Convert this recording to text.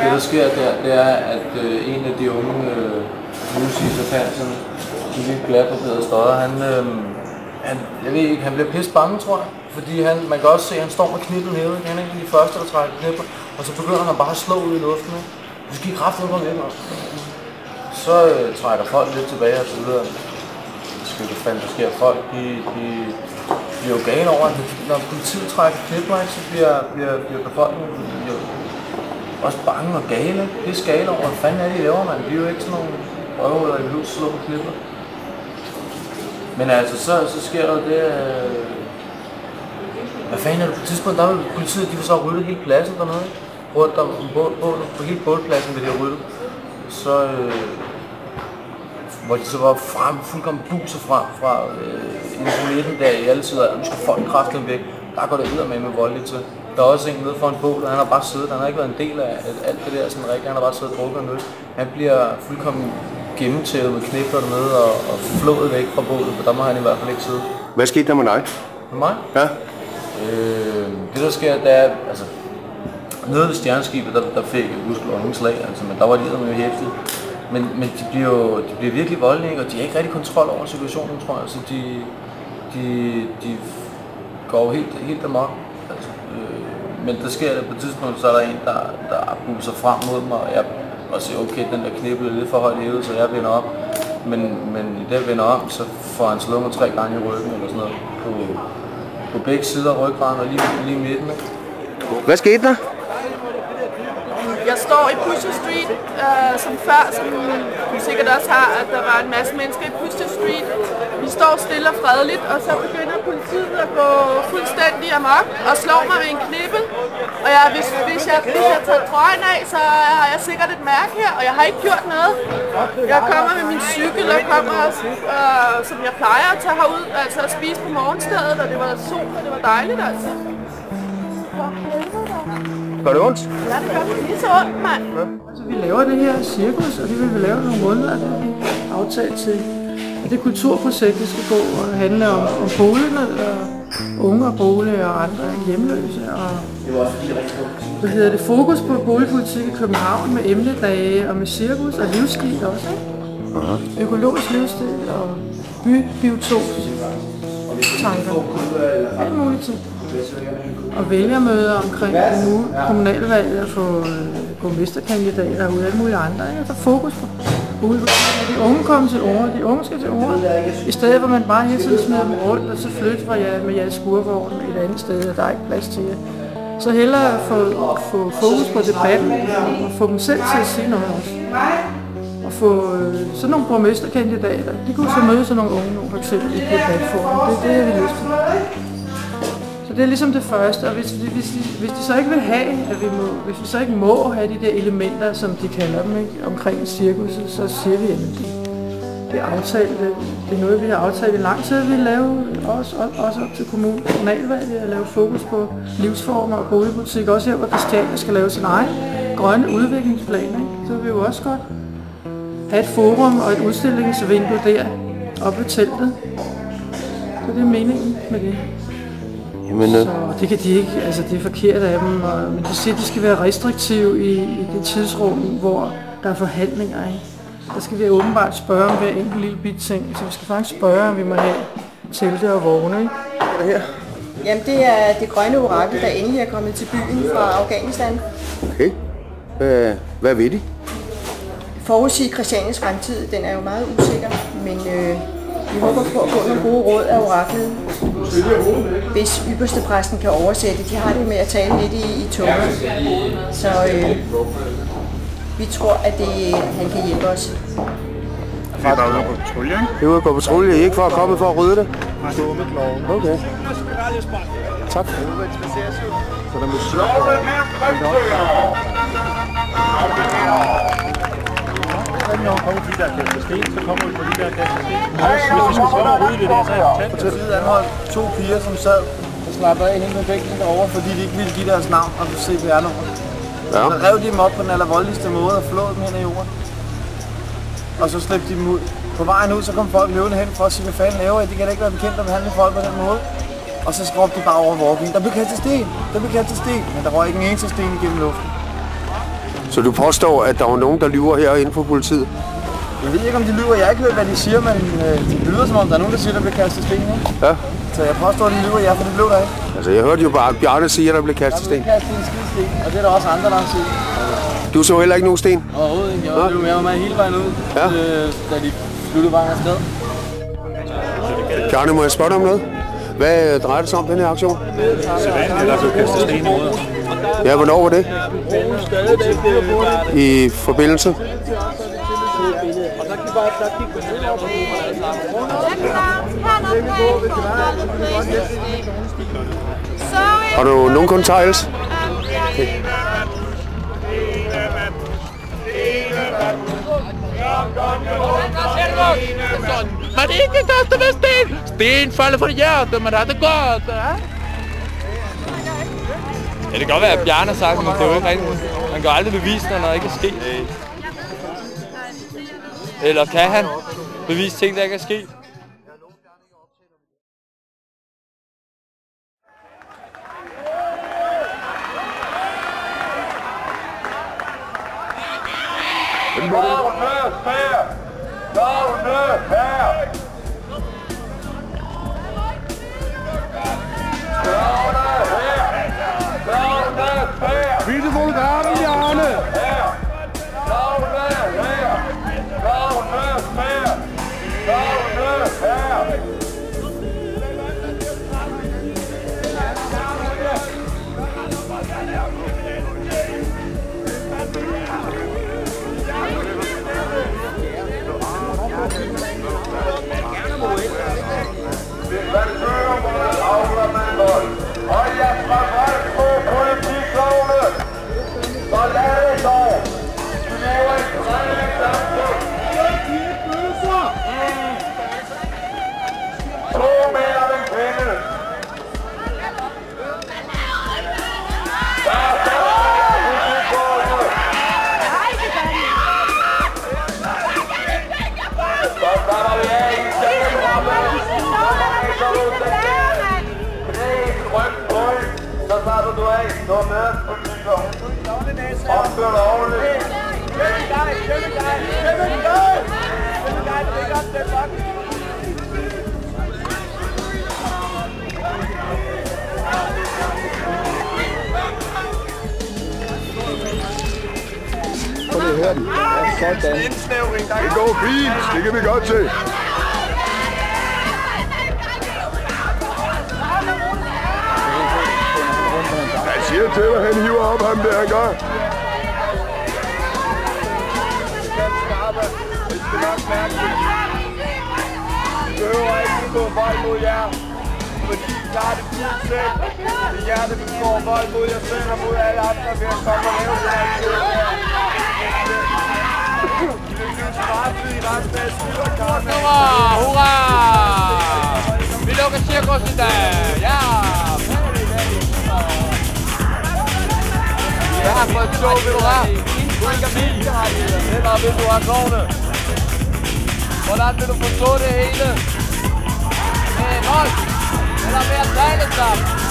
Det der sker der, det er, at en af de unge musikerfansen, de lille glatbarberede støder, jeg ved ikke, han bliver pisse bange, tror jeg. Fordi man kan også se, at han står med knippet hævet. Han er en af de første, der trækker knipper. Og så begynder han bare at slå ud i luften. Du skal ikke kraftigt på lidt også. Så trækker folk lidt tilbage og så videre. Det fandme, der sker. Folk, de bliver jo gale over, at når politiet trækker knipper, så bliver befolkningen også bange og gale. Det er skale over, hvad fanden er de laver, man. De er jo ikke sådan nogle røvhuller, der vil slå på knipper. Men altså, så sker der det, hvad fanden er det på et tidspunkt, der var politiet, de var så ryddet hele pladsen dernede, rundt om på hele bålpladsen, ved de har ryddet. Så, hvor de så var fuldkommen buset frem fra midten der i alle sider, nu skal folk kraftigt væk, der går det ud med voldeligt til. Der er også en nede for en bål, og han har bare siddet, han har ikke været en del af alt det der sådan rigtigt, han har bare siddet og drukket og nødt. Han bliver fuldkommen gennemtævet med knipler dernede og flået væk fra bålet, for der må han i hvert fald ikke sidde. Hvad skete der med dig? Med mig? Ja. Det der sker, det er, altså, nede ved Stjerneskibet, der fik jeg ingen slag, altså, men der var de med hæftigt. Men de bliver virkelig voldelige, og de har ikke rigtig kontrol over situationen, tror jeg, så de går jo helt amok. Altså, men der sker det på et tidspunkt, så er der en, der buser frem mod mig, og siger, okay, den der knippel er lidt for højt hævet, så jeg vender op. Men i det jeg vender om, så får han slået mig 3 gange i ryggen, eller sådan noget, på begge sider af ryggraden og lige midten. Hvad skete der? Jeg står i Pusher Street, som før, som du sikkert også har, at der var en masse mennesker i Pusher Street. Vi står stille og fredeligt, og så begynder politiet at gå fuldstændig amok og slår mig med en knippel. Og hvis jeg tager trøjen af, så har jeg sikkert et mærke her, og jeg har ikke gjort noget. Jeg kommer med min cykel og kommer, som jeg plejer at tage herud, altså at spise på morgenstedet, og det var sol, og det var dejligt altså. Gør det ondt? Ja, det gør det lige så ondt, mand. Ja. Altså, vi laver det her cirkus, og det vil vi lave nogle måneder, det er vi aftalt til. Og det kulturprojekt, det skal gå og handle om boligerne, og unge og bolig og andre hjemløse. Og hvad hedder det, fokus på boligpolitik i København med emnedage og med cirkus og livsstil også, ikke? Økologisk livsstil og bybiotop-tanker. Alt muligt ting. Og vælgermøder omkring kommunalvalget og få borgmesterkandidater og alle mulige andre. Der er fokus på boligpolitik. De unge kommer til ord, de unge skal til ord. I stedet for man bare hele tiden smider dem rundt og så flytter fra jer med jeres skurvogn et andet sted, og der er ikke plads til jer. Så hellere få fokus på debatten og få dem selv til at sige noget også. Og få sådan nogle borgmesterkandidater, de kunne så møde sådan nogle unge, for eksempel i debatforum. Det er det, vi lyst til. Så det er ligesom det første, og hvis de så ikke vil have, hvis vi så ikke må have de der elementer, som de kalder dem, ikke, omkring cirkuset, så siger vi, at det er aftalt. Det er noget, vi har aftalt i lang tid. Vi laver også op til kommunalvalget at lave fokus på livsformer og boligpolitik, også her, hvor Christiania skal lave sin egen grønne udviklingsplan. Ikke? Så vil vi jo også godt have et forum og et udstillingsvindue der oppe ved teltet. Så det er meningen med det. Jamen, så det kan de ikke, altså det er forkert af dem, men de siger, at de skal være restriktive i det tidsrum, hvor der er forhandlinger. Ikke? Der skal vi åbenbart spørge om hver enkelt lille bit ting, så vi skal faktisk spørge, om vi må have telte og vogne. Ikke? Hvad er det her? Jamen det er det grønne orakel, der endelig er kommet til byen fra Afghanistan. Okay. Hvad ved de? Forudsige Christianias fremtid, den er jo meget usikker, men vi håber på at få nogle gode råd af oraklet, hvis ypperstepræsten kan oversætte. De har det med at tale lidt i tunger, så vi tror, at han kan hjælpe os. Det er bare ude på patrulje, ikke? Det er ude på patrulje, ikke for at komme for at rydde det? Nej, det er ude med kloven. Okay. Tak. Så der musik. Når man kommer til de der kasse sten, så kommer vi på de der kasse sten. Hvis vi skulle prøve at rydde det der, så er jeg tæt. Politiet anholdt 2 piger, som sad og slappede af hende med bænken derovre, fordi de ikke ville give deres navn og CPR-nummer. Ja. Så rev de dem op på den allervoldeligste måde og flåede dem hen i jorden. Og så slæbte de dem ud. På vejen ud, så kom folk løbende hen for at sige, hvad fanden laver I? Det kan da ikke være bekendt at behandle folk på den måde. Og så råbte de bare over walking. Der blev kaldt til sten, der blev kaldt til sten, men der røg ikke en eneste sten igennem luften. Så du påstår, at der var nogen, der lyver herinde for politiet? Jeg ved ikke, om de lyver. Jeg har ikke hørt, hvad de siger, men de lyder, som om der er nogen, der siger, der bliver kastet sten, ikke? Ja. Så jeg påstår, at de lyver, ja, for det blev der ikke. Altså, jeg hørte jo bare, at Bjarne siger, at der blev kastet sten. Der blev kastet en skid sten, og det er der også andre, der har set. Du så heller ikke nogen sten? Overhovedet ikke. Jeg var med hele vejen ud, da de sluttede vejen afsted. Bjarne, må jeg spørge dig om noget? Hvad drejer det sig om, den her aktion? Sædvanligt, der blev kastet sten i hovedet. Ja, hvornår var det? I forbindelse? Har du nogen kommentarer ellers? Okay. Men ikke kaste med sten! Sten falder fra hjertet, men det er det godt, ja? Ja, det kan godt være, at Bjarne har sagt, men det er jo ikke rigtigt. Man kan aldrig bevise, når noget ikke er sket. Eller kan han bevise ting, der ikke er sket? Vilde fotografen, Bjarne! Det går fint, det kan vi godt til. Jeg siger til dig, han hiver op ham der, han gør. Vi behøver ikke gå vold mod jer, fordi I klarer det fint selv. Det er jer, der begår vold mod jer selv og mod alle andre ved at komme og lave det her selv. I vil blive straffet i resten af Sydafrika. Hurra! Vi lukker cirkus i dag! Ja! Jeg har fået et show, vil du have? Du ikke har menneskerettigheder. Eller vil du have klovne? Hvordan vil du forstå det hele? Med vold? Eller med at tale sammen?